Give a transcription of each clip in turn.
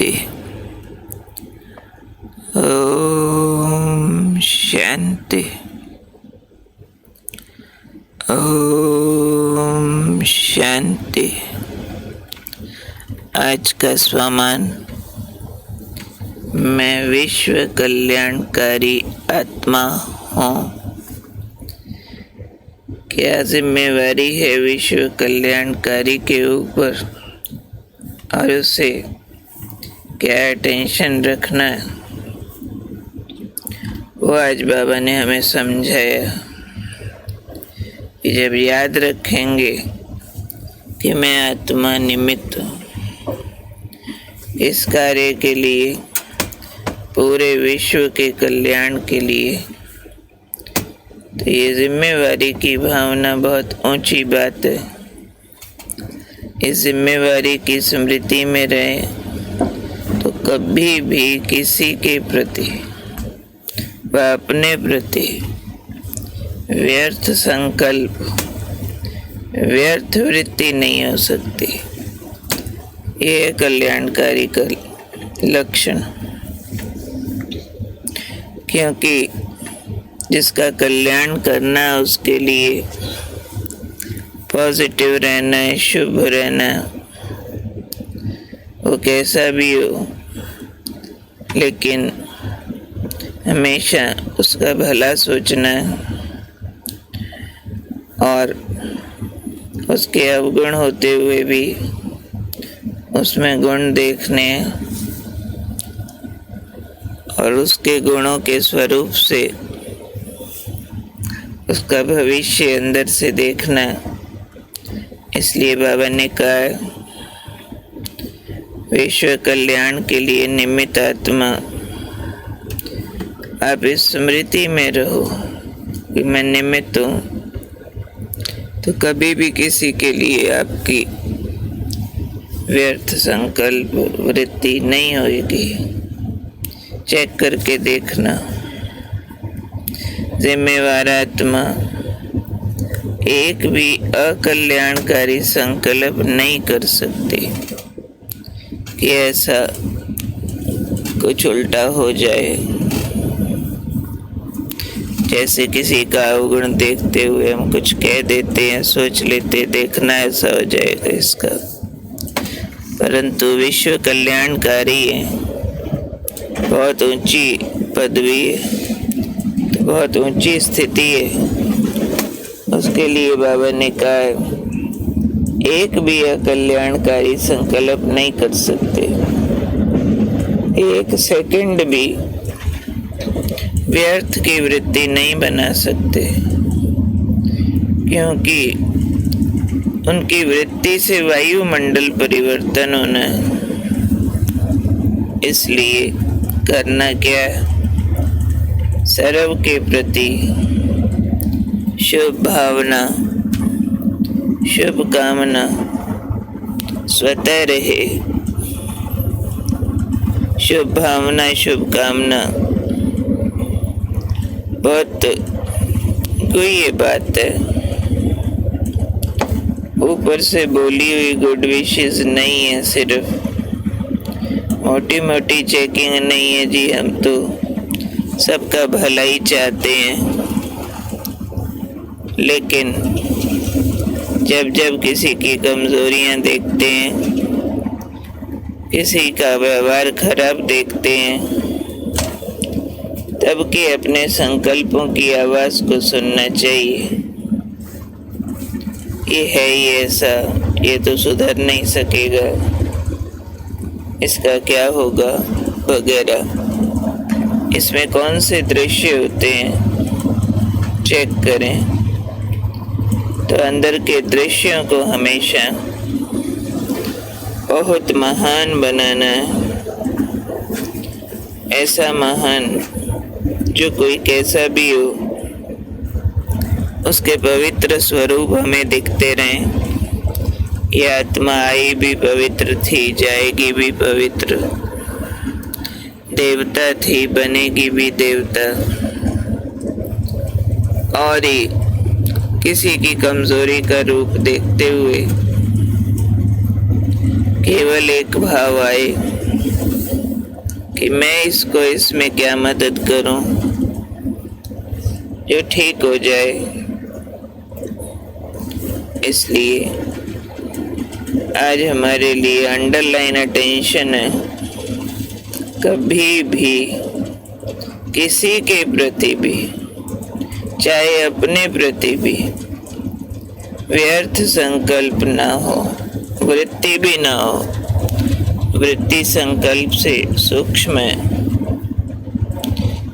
शांति। ओम शांति। ओम शांति। आज का स्वमान, मैं विश्व कल्याणकारी आत्मा हूँ। क्या जिम्मेवारी है विश्व कल्याणकारी के ऊपर और उसे क्या टेंशन रखना है, वो आज बाबा ने हमें समझाया कि जब याद रखेंगे कि मैं आत्मा निमित्त हूँ इस कार्य के लिए, पूरे विश्व के कल्याण के लिए, तो ये जिम्मेवारी की भावना बहुत ऊंची बात है। इस जिम्मेवारी की स्मृति में रहे तो कभी भी किसी के प्रति व अपने प्रति व्यर्थ संकल्प, व्यर्थ वृत्ति नहीं हो सकती। ये है कल्याणकारी का लक्षण। क्योंकि जिसका कल्याण करना है उसके लिए पॉजिटिव रहना है, शुभ रहना है, वो कैसा भी हो, लेकिन हमेशा उसका भला सोचना है और उसके अवगुण होते हुए भी उसमें गुण देखने हैं और उसके गुणों के स्वरूप से उसका भविष्य अंदर से देखना है। इसलिए बाबा ने कहा, विश्व कल्याण के लिए निमित्त आत्मा, आप इस स्मृति में रहो कि मैं निमित्त हूँ, तो कभी भी किसी के लिए आपकी व्यर्थ संकल्प वृत्ति नहीं होगी। चेक करके देखना। जिम्मेवार आत्मा एक भी अकल्याणकारी संकल्प नहीं कर सकती कि ऐसा कुछ उल्टा हो जाए। जैसे किसी का अवगुण देखते हुए हम कुछ कह देते हैं, सोच लेते देखना ऐसा हो जाएगा इसका, परंतु विश्व कल्याणकारी है, बहुत ऊंची पदवी है, बहुत ऊंची स्थिति है। उसके लिए बाबा ने कहा, एक भी अकल्याणकारी संकल्प नहीं कर सकते, एक सेकंड भी व्यर्थ की वृत्ति नहीं बना सकते, क्योंकि उनकी वृत्ति से वायुमंडल परिवर्तन होना है। इसलिए करना क्या है, सर्व के प्रति शुभ भावना, शुभ कामना स्वतः रहे। शुभ भावना, शुभ कामना बहुत गुह्य बात है। ऊपर से बोली हुई गुड विशेस नहीं है, सिर्फ मोटी मोटी चेकिंग नहीं है जी, हम तो सबका भला ही चाहते हैं। लेकिन जब जब किसी की कमजोरियां देखते हैं, किसी का व्यवहार खराब देखते हैं, तब के अपने संकल्पों की आवाज को सुनना चाहिए। ये है ही ऐसा, ये तो सुधर नहीं सकेगा, इसका क्या होगा वगैरह। इसमें कौन से दृश्य होते हैं चेक करें, तो अंदर के दृश्यों को हमेशा बहुत महान बनाना है। ऐसा महान जो कोई कैसा भी हो, उसके पवित्र स्वरूप हमें दिखते रहें। ये आत्मा आई भी पवित्र थी, जाएगी भी पवित्र, देवता थी, बनेगी भी देवता। और ही किसी की कमजोरी का रूप देखते हुए केवल एक भाव आए कि मैं इसको इसमें क्या मदद करूं जो ठीक हो जाए। इसलिए आज हमारे लिए अंडरलाइन अटेंशन है, कभी भी किसी के प्रति भी, चाहे अपने प्रति भी, व्यर्थ संकल्प ना हो, वृत्ति भी ना हो। वृत्ति संकल्प से सूक्ष्म है,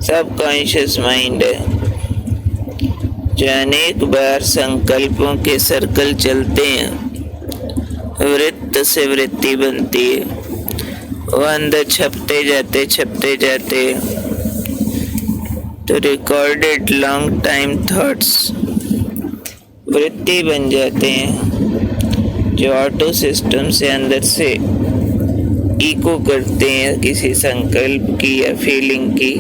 सबकॉन्शियस माइंड है, जो अनेक बार संकल्पों के सर्कल चलते हैं, वृत्त से वृत्ति बनती है, वो अंदर छपते जाते तो रिकॉर्डेड लॉन्ग टाइम थॉट्स वृत्ति बन जाते हैं, जो ऑटो सिस्टम से अंदर से इको करते हैं किसी संकल्प की या फीलिंग की।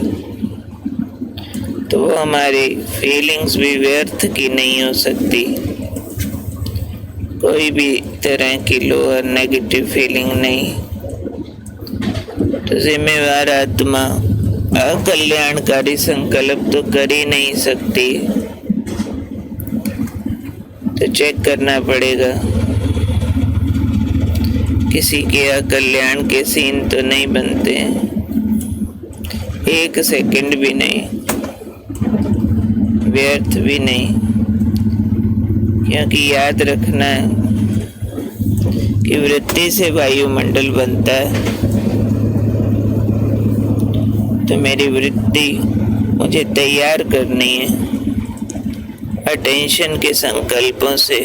तो वो हमारी फीलिंग्स भी व्यर्थ की नहीं हो सकती। कोई भी तरह की लोअर नेगेटिव फीलिंग नहीं। तो जिम्मेवार आत्मा अकल्याणकारी संकल्प तो कर ही नहीं सकती, तो चेक करना पड़ेगा किसी के अकल्याण के सीन तो नहीं बनते हैं, एक सेकंड भी नहीं, व्यर्थ भी नहीं। क्योंकि याद रखना है कि वृत्ति से वायुमंडल बनता है। तो मेरी वृत्ति मुझे तैयार करनी है अटेंशन के संकल्पों से।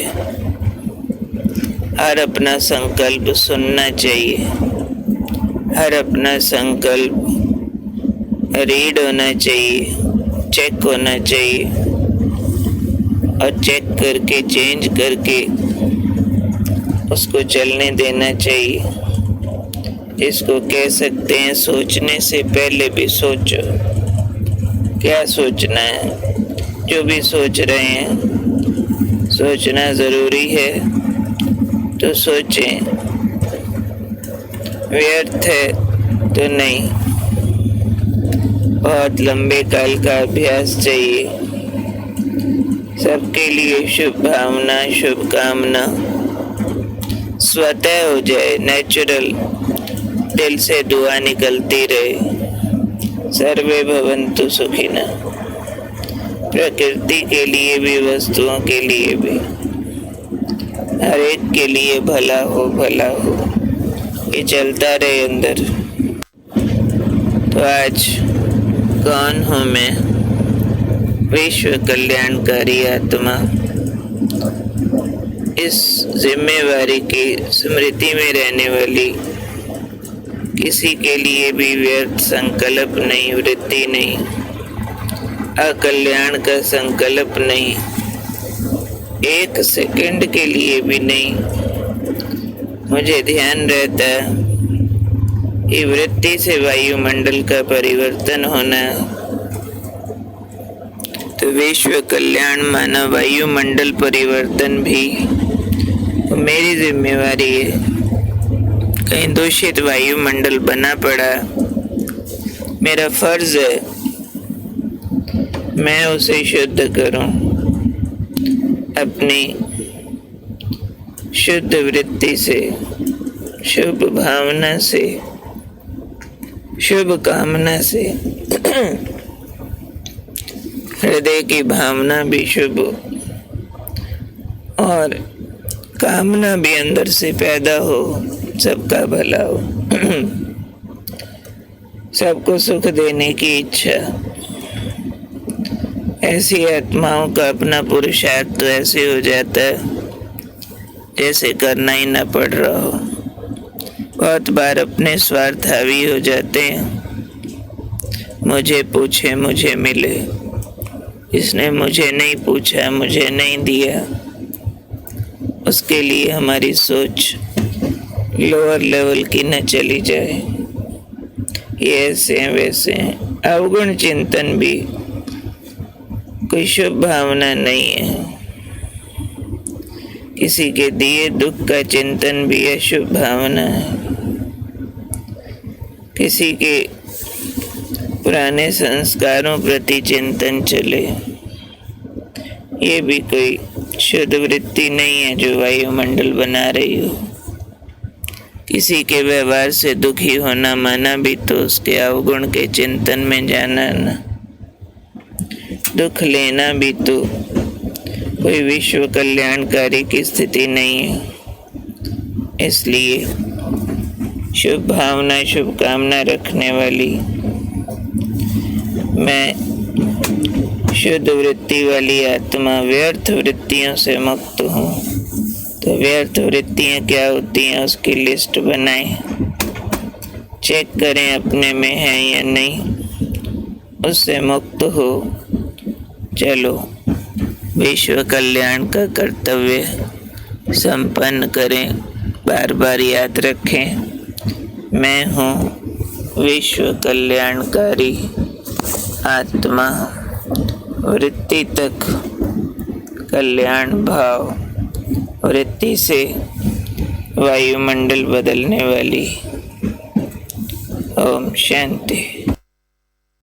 हर अपना संकल्प सुनना चाहिए, हर अपना संकल्प रीड होना चाहिए, चेक होना चाहिए, और चेक करके चेंज करके उसको चलने देना चाहिए। इसको कह सकते हैं सोचने से पहले भी सोचो। क्या सोचना है? जो भी सोच रहे हैं, सोचना ज़रूरी है तो सोचें, व्यर्थ है तो नहीं। बहुत लंबे काल का अभ्यास चाहिए। सबके लिए शुभ भावना, शुभकामना स्वतः हो जाए, नेचुरल, दिल से दुआ निकलती रहे। सर्वे भवन्तु सुखिनः। प्रकृति के लिए भी, वस्तुओं के लिए भी, हर एक के लिए भला हो, भला हो, ये चलता रहे अंदर। तो आज कौन हूँ मैं? विश्व कल्याणकारी आत्मा। इस जिम्मेवारी की स्मृति में रहने वाली, किसी के लिए भी व्यर्थ संकल्प नहीं, वृत्ति नहीं, अकल्याण का संकल्प नहीं, एक सेकंड के लिए भी नहीं। मुझे ध्यान रहता है कि वृत्ति से वायुमंडल का परिवर्तन होना, तो विश्व कल्याण माना वायुमंडल परिवर्तन भी तो मेरी जिम्मेवारी है। कहीं दूषित वायुमंडल बना पड़ा, मेरा फर्ज है मैं उसे शुद्ध करूं, अपनी शुद्ध वृत्ति से, शुभ भावना से, शुभ कामना से। हृदय की भावना भी शुभ और कामना भी अंदर से पैदा हो, सबका भला हो, सबको सुख देने की इच्छा। ऐसी आत्माओं का अपना पुरुषार्थ तो ऐसे हो जाता है जैसे करना ही ना पड़ रहा हो। बहुत बार अपने स्वार्थ हावी हो जाते हैं। मुझे पूछे, मुझे मिले, इसने मुझे नहीं पूछा, मुझे नहीं दिया। उसके लिए हमारी सोच लोअर लेवल की न चली जाए। ये ऐसे हैं, वैसे हैं, अवगुण चिंतन भी कोई शुभ भावना नहीं है। किसी के दिए दुख का चिंतन भी अशुभ भावना है। किसी के पुराने संस्कारों प्रति चिंतन चले। ये भी कोई शुद्ध वृत्ति नहीं है जो वायुमंडल बना रही हो। किसी के व्यवहार से दुखी होना माना भी तो उसके अवगुण के चिंतन में जाना ना। दुख लेना भी तो कोई विश्व कल्याणकारी की स्थिति नहीं है। इसलिए शुभ भावना शुभकामना रखने वाली मैं शुद्ध वृत्ति वाली आत्मा व्यर्थ वृत्तियों से मुक्त हूँ। तो व्यर्थ वृत्तियाँ क्या होती हैं उसकी लिस्ट बनाएं, चेक करें अपने में है या नहीं, उससे मुक्त हो। चलो विश्व कल्याण का कर्तव्य संपन्न करें। बार बार याद रखें, मैं हूँ विश्व कल्याणकारी आत्मा। वृत्ति तक कल्याण भाव, वृत्ति से वायुमंडल बदलने वाली। ओम शांति।